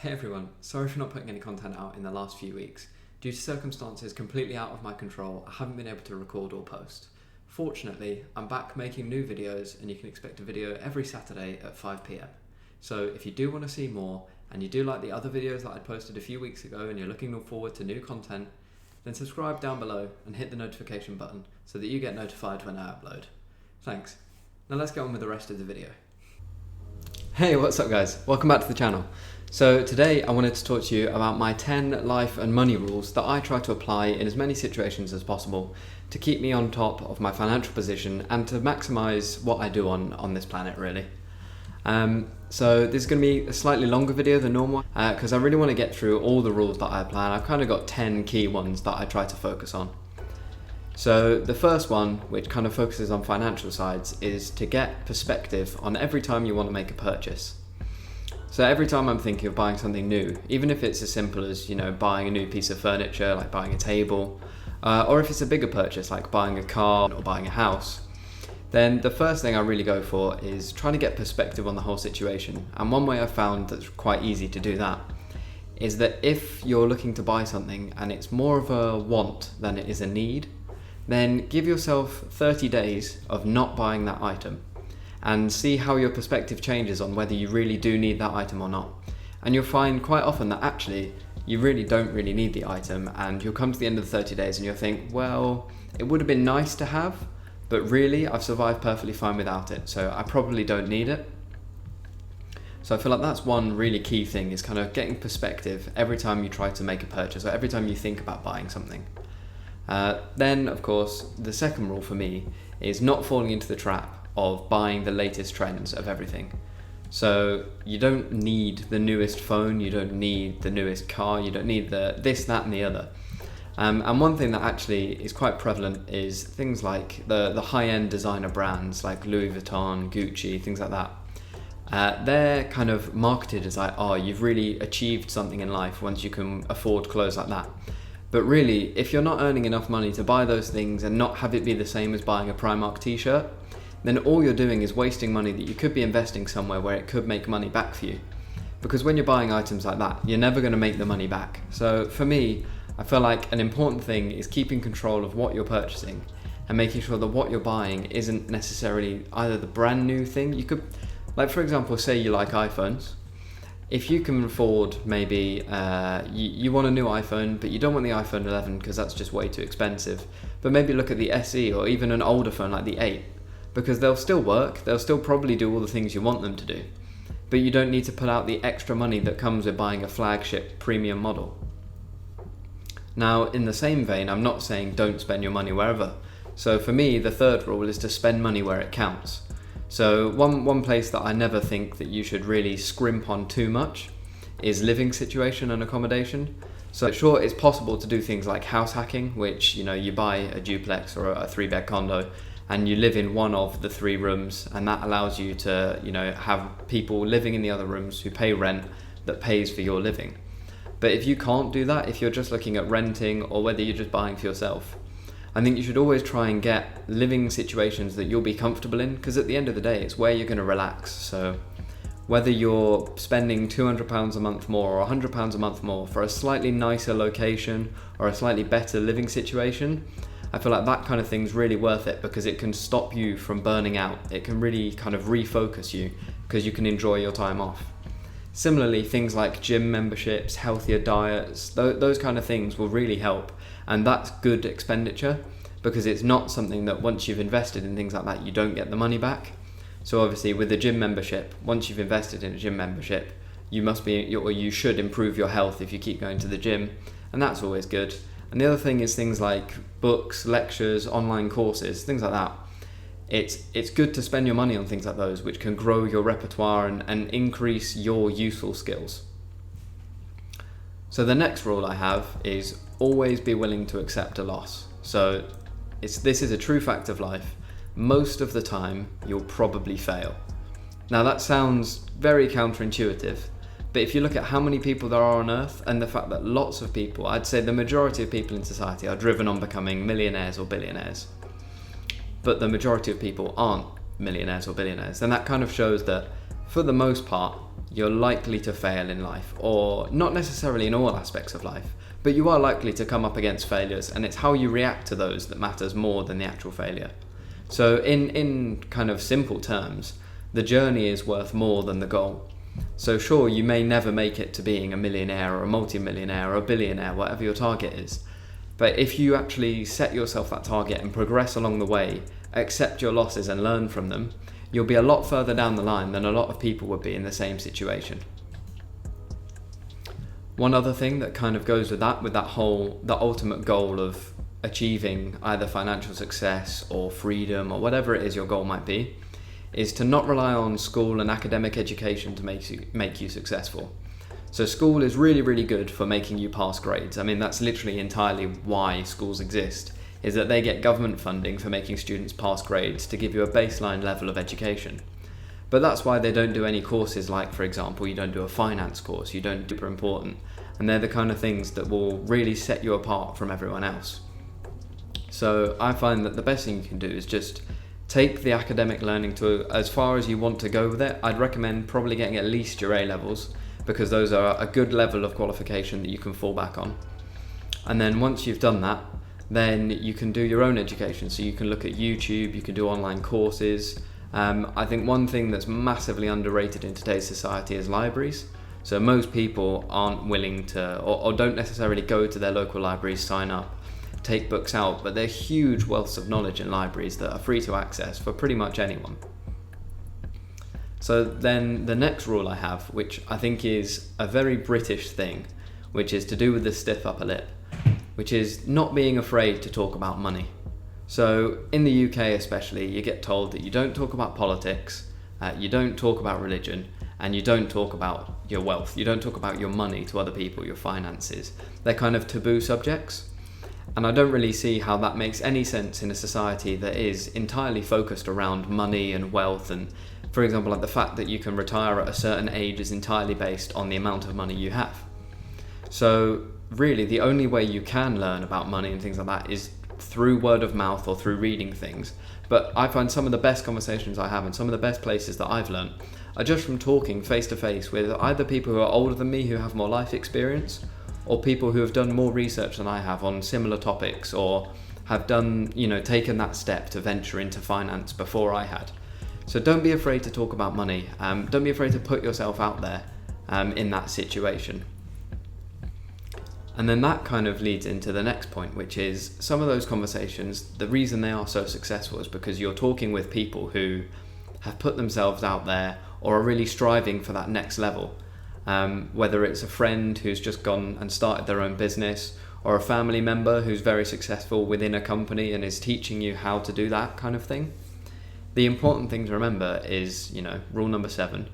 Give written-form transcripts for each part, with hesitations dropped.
Hey everyone, sorry for not putting any content out in the last few weeks. Due to circumstances completely out of my control, I haven't been able to record or post. Fortunately, I'm back making new videos and you can expect a video every Saturday at 5 PM. So if you do want to see more and you do like the other videos that I posted a few weeks ago and you're looking forward to new content, then subscribe down below and hit the notification button so that you get notified when I upload. Thanks. Now let's get on with the rest of the video. Hey, what's up guys? Welcome back to the channel. So today I wanted to talk to you about my 10 life and money rules that I try to apply in as many situations as possible to keep me on top of my financial position and to maximize what I do on this planet really. So this is going to be a slightly longer video than normal because I really want to get through all the rules that I apply, and I've kind of got 10 key ones that I try to focus on. So the first one, which kind of focuses on financial sides, is to get perspective on every time you want to make a purchase. So every time I'm thinking of buying something new, even if it's as simple as, buying a new piece of furniture, like buying a table, or if it's a bigger purchase, like buying a car or buying a house, then the first thing I really go for is trying to get perspective on the whole situation. And one way I've found that's quite easy to do that is that if you're looking to buy something and it's more of a want than it is a need, then give yourself 30 days of not buying that item and see how your perspective changes on whether you really do need that item or not. And you'll find quite often that actually you really don't really need the item, and you'll come to the end of the 30 days and you'll think, well, it would have been nice to have, but really I've survived perfectly fine without it, so I probably don't need it. So I feel like that's one really key thing, is kind of getting perspective every time you try to make a purchase or every time you think about buying something. Then, of course, the second rule for me is not falling into the trap of buying the latest trends of everything. So you don't need the newest phone, you don't need the newest car, you don't need the this, that and the other. And one thing that actually is quite prevalent is things like the high-end designer brands like Louis Vuitton, Gucci, things like that. They're kind of marketed as like, oh, you've really achieved something in life once you can afford clothes like that. But really, if you're not earning enough money to buy those things and not have it be the same as buying a Primark t-shirt, then all you're doing is wasting money that you could be investing somewhere where it could make money back for you. Because when you're buying items like that, you're never going to make the money back. So for me, I feel like an important thing is keeping control of what you're purchasing and making sure that what you're buying isn't necessarily either the brand new thing. You could, like for example, say you like iPhones. If you can afford maybe, you want a new iPhone, but you don't want the iPhone 11 because that's just way too expensive. But maybe look at the SE or even an older phone like the 8, because they'll still work, they'll still probably do all the things you want them to do. But you don't need to put out the extra money that comes with buying a flagship premium model. Now, in the same vein, I'm not saying don't spend your money wherever. So for me, the third rule is to spend money where it counts. So one place that I never think that you should really scrimp on too much is living situation and accommodation. So sure, it's possible to do things like house hacking, which you buy a duplex or a 3-bed condo and you live in one of the 3 rooms, and that allows you to have people living in the other rooms who pay rent that pays for your living. But if you can't do that, if you're just looking at renting or whether you're just buying for yourself, I think you should always try and get living situations that you'll be comfortable in, because at the end of the day, it's where you're going to relax. So whether you're spending £200 a month more or £100 a month more for a slightly nicer location or a slightly better living situation, I feel like that kind of thing's really worth it, because it can stop you from burning out. It can really kind of refocus you because you can enjoy your time off. Similarly, things like gym memberships, healthier diets, those kind of things will really help. And that's good expenditure, because it's not something that once you've invested in things like that, you don't get the money back. So obviously with a gym membership, once you've invested in a gym membership, you should improve your health if you keep going to the gym, and that's always good. And the other thing is things like books, lectures, online courses, things like that. It's good to spend your money on things like those, which can grow your repertoire and increase your useful skills. So the next rule I have is always be willing to accept a loss. So this is a true fact of life. Most of the time, you'll probably fail. Now that sounds very counterintuitive, but if you look at how many people there are on Earth and the fact that lots of people, I'd say the majority of people in society are driven on becoming millionaires or billionaires, but the majority of people aren't millionaires or billionaires, then that kind of shows that for the most part, you're likely to fail in life, or not necessarily in all aspects of life, but you are likely to come up against failures, and it's how you react to those that matters more than the actual failure. So in kind of simple terms, the journey is worth more than the goal. So sure, you may never make it to being a millionaire or a multi-millionaire or a billionaire, whatever your target is. But if you actually set yourself that target and progress along the way, accept your losses and learn from them, you'll be a lot further down the line than a lot of people would be in the same situation. One other thing that kind of goes with that the ultimate goal of achieving either financial success or freedom or whatever it is your goal might be, is to not rely on school and academic education to make you successful. So school is really, really good for making you pass grades. I mean, that's literally entirely why schools exist, is that they get government funding for making students pass grades to give you a baseline level of education. But that's why they don't do any courses like, for example, you don't do a finance course, you don't do super important. And they're the kind of things that will really set you apart from everyone else. So I find that the best thing you can do is just take the academic learning to as far as you want to go with it. I'd recommend probably getting at least your A levels, because those are a good level of qualification that you can fall back on. And then once you've done that, then you can do your own education. So you can look at YouTube, you can do online courses. I think one thing that's massively underrated in today's society is libraries. So most people aren't willing to, or don't necessarily go to their local libraries, sign up, take books out, but they're huge wealths of knowledge in libraries that are free to access for pretty much anyone. So then the next rule I have, which I think is a very British thing, which is to do with the stiff upper lip, which is not being afraid to talk about money. So in the UK especially, you get told that you don't talk about politics, you don't talk about religion, and you don't talk about your wealth. You don't talk about your money to other people, your finances. They're kind of taboo subjects. And I don't really see how that makes any sense in a society that is entirely focused around money and wealth. And for example, like the fact that you can retire at a certain age is entirely based on the amount of money you have. So really the only way you can learn about money and things like that is through word of mouth or through reading things. But I find some of the best conversations I have and some of the best places that I've learned are just from talking face to face with either people who are older than me who have more life experience, or people who have done more research than I have on similar topics, or have done, taken that step to venture into finance before I had. So don't be afraid to talk about money. Don't be afraid to put yourself out there in that situation. And then that kind of leads into the next point, which is some of those conversations, the reason they are so successful is because you're talking with people who have put themselves out there or are really striving for that next level. Whether it's a friend who's just gone and started their own business, or a family member who's very successful within a company and is teaching you how to do that kind of thing. The important thing to remember is, rule number 7,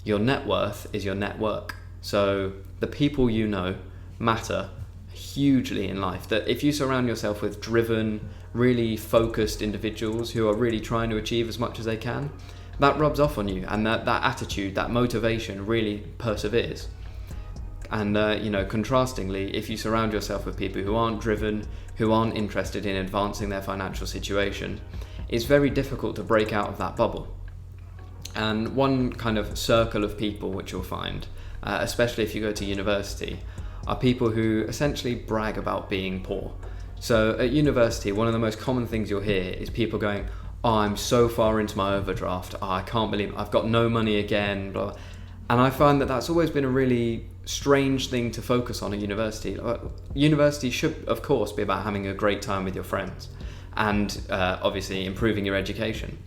your net worth is your network. So the people you know matter hugely in life. That if you surround yourself with driven, really focused individuals who are really trying to achieve as much as they can, that rubs off on you, and that attitude, that motivation really perseveres. And contrastingly, if you surround yourself with people who aren't driven, who aren't interested in advancing their financial situation, it's very difficult to break out of that bubble. And one kind of circle of people which you'll find, especially if you go to university, are people who essentially brag about being poor. So at university, one of the most common things you'll hear is people going, "Oh, I'm so far into my overdraft. Oh, I can't believe I've got no money again." Blah. And I find that that's always been a really strange thing to focus on at university. University should, of course, be about having a great time with your friends and obviously improving your education.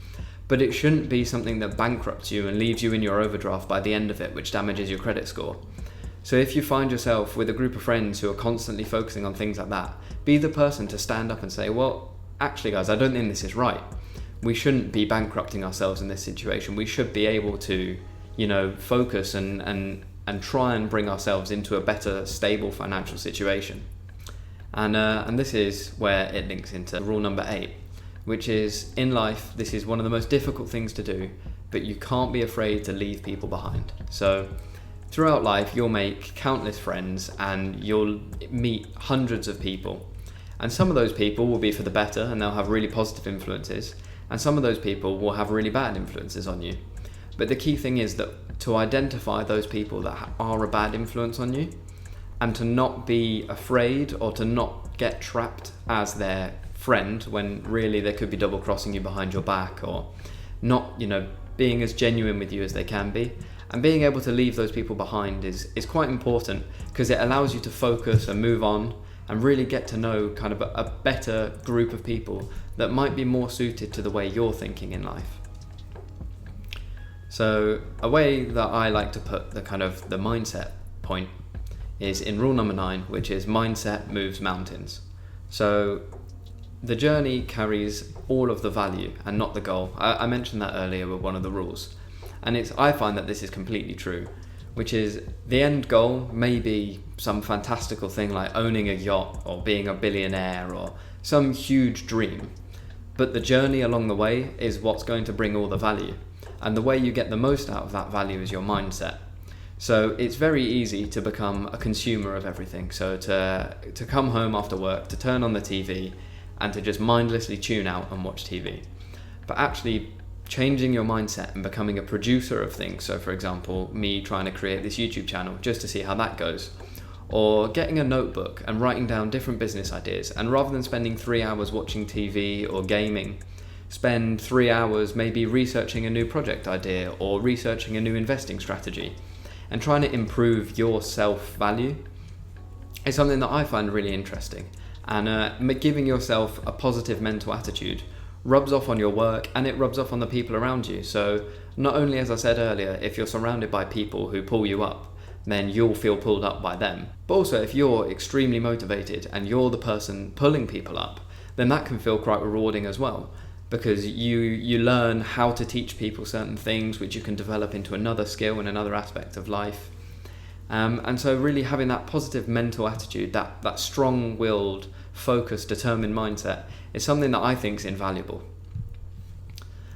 But it shouldn't be something that bankrupts you and leaves you in your overdraft by the end of it, which damages your credit score. So if you find yourself with a group of friends who are constantly focusing on things like that, be the person to stand up and say, well, actually guys, I don't think this is right. We shouldn't be bankrupting ourselves in this situation. We should be able to, focus and try and bring ourselves into a better, stable financial situation. And this is where it links into rule number 8, which is, in life, this is one of the most difficult things to do, but you can't be afraid to leave people behind. So throughout life, you'll make countless friends and you'll meet hundreds of people. And some of those people will be for the better and they'll have really positive influences. And some of those people will have really bad influences on you. But the key thing is that to identify those people that are a bad influence on you, and to not be afraid or to not get trapped as their friend when really they could be double crossing you behind your back, or not, being as genuine with you as they can be. And being able to leave those people behind is quite important, because it allows you to focus and move on and really get to know kind of a better group of people that might be more suited to the way you're thinking in life. So a way that I like to put the mindset point is in rule number 9, which is mindset moves mountains. So the journey carries all of the value and not the goal. I mentioned that earlier with one of the rules. And I find that this is completely true, which is the end goal may be some fantastical thing like owning a yacht or being a billionaire or some huge dream. But the journey along the way is what's going to bring all the value. And the way you get the most out of that value is your mindset. So it's very easy to become a consumer of everything. So to come home after work, to turn on the TV and to just mindlessly tune out and watch TV. But actually changing your mindset and becoming a producer of things. So for example, me trying to create this YouTube channel just to see how that goes. Or getting a notebook and writing down different business ideas. And rather than spending 3 hours watching TV or gaming, spend 3 hours maybe researching a new project idea or researching a new investing strategy. And trying to improve your self-value is something that I find really interesting. And giving yourself a positive mental attitude rubs off on your work and it rubs off on the people around you. So not only, as I said earlier, if you're surrounded by people who pull you up, then you'll feel pulled up by them. But also if you're extremely motivated and you're the person pulling people up, then that can feel quite rewarding as well. Because you learn how to teach people certain things which you can develop into another skill in another aspect of life. And so really having that positive mental attitude, that strong-willed, focused, determined mindset is something that I think is invaluable.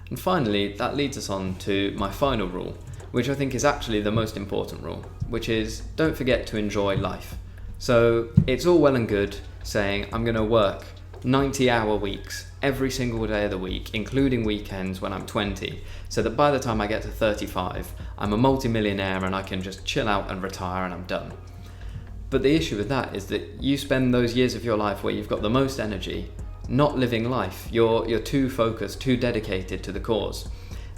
And finally, that leads us on to my final rule, which I think is actually the most important rule, which is don't forget to enjoy life. So it's all well and good saying I'm going to work 90-hour weeks every single day of the week, including weekends when I'm 20, so that by the time I get to 35, I'm a multi-millionaire and I can just chill out and retire and I'm done. But the issue with that is that you spend those years of your life where you've got the most energy not living life. You're too focused, too dedicated to the cause.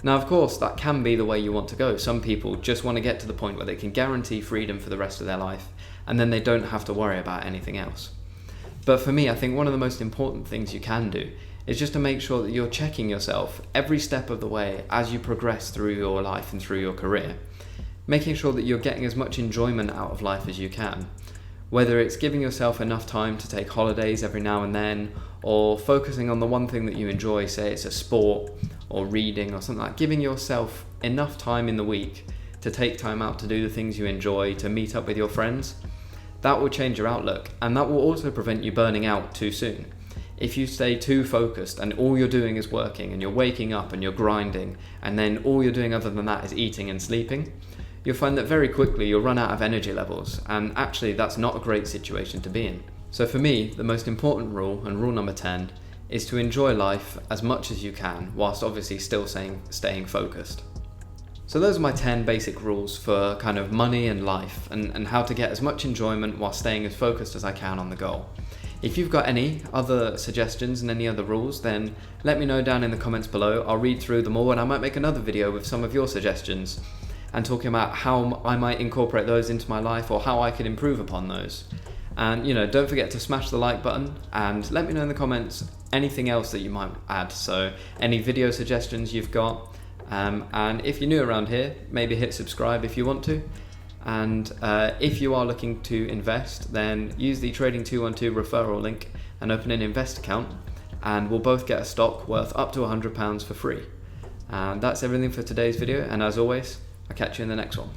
Now, of course, that can be the way you want to go. Some people just want to get to the point where they can guarantee freedom for the rest of their life, and then they don't have to worry about anything else. But for me, I think one of the most important things you can do is just to make sure that you're checking yourself every step of the way as you progress through your life and through your career, making sure that you're getting as much enjoyment out of life as you can. Whether it's giving yourself enough time to take holidays every now and then, or focusing on the one thing that you enjoy, say it's a sport or reading or something like that, giving yourself enough time in the week to take time out to do the things you enjoy, to meet up with your friends, that will change your outlook, and that will also prevent you burning out too soon. If you stay too focused and all you're doing is working and you're waking up and you're grinding and then all you're doing other than that is eating and sleeping, you'll find that very quickly you'll run out of energy levels, and actually that's not a great situation to be in. So for me, the most important rule, and rule number 10, is to enjoy life as much as you can whilst obviously still staying focused. So those are my 10 basic rules for kind of money and life, and how to get as much enjoyment while staying as focused as I can on the goal. If you've got any other suggestions and any other rules, then let me know down in the comments below. I'll read through them all and I might make another video with some of your suggestions and talking about how I might incorporate those into my life or how I could improve upon those. And don't forget to smash the like button and let me know in the comments anything else that you might add. So any video suggestions you've got. And if you're new around here, maybe hit subscribe if you want to. And if you are looking to invest, then use the Trading212 referral link and open an invest account, and we'll both get a stock worth up to £100 for free. And that's everything for today's video, and as always, I'll catch you in the next one.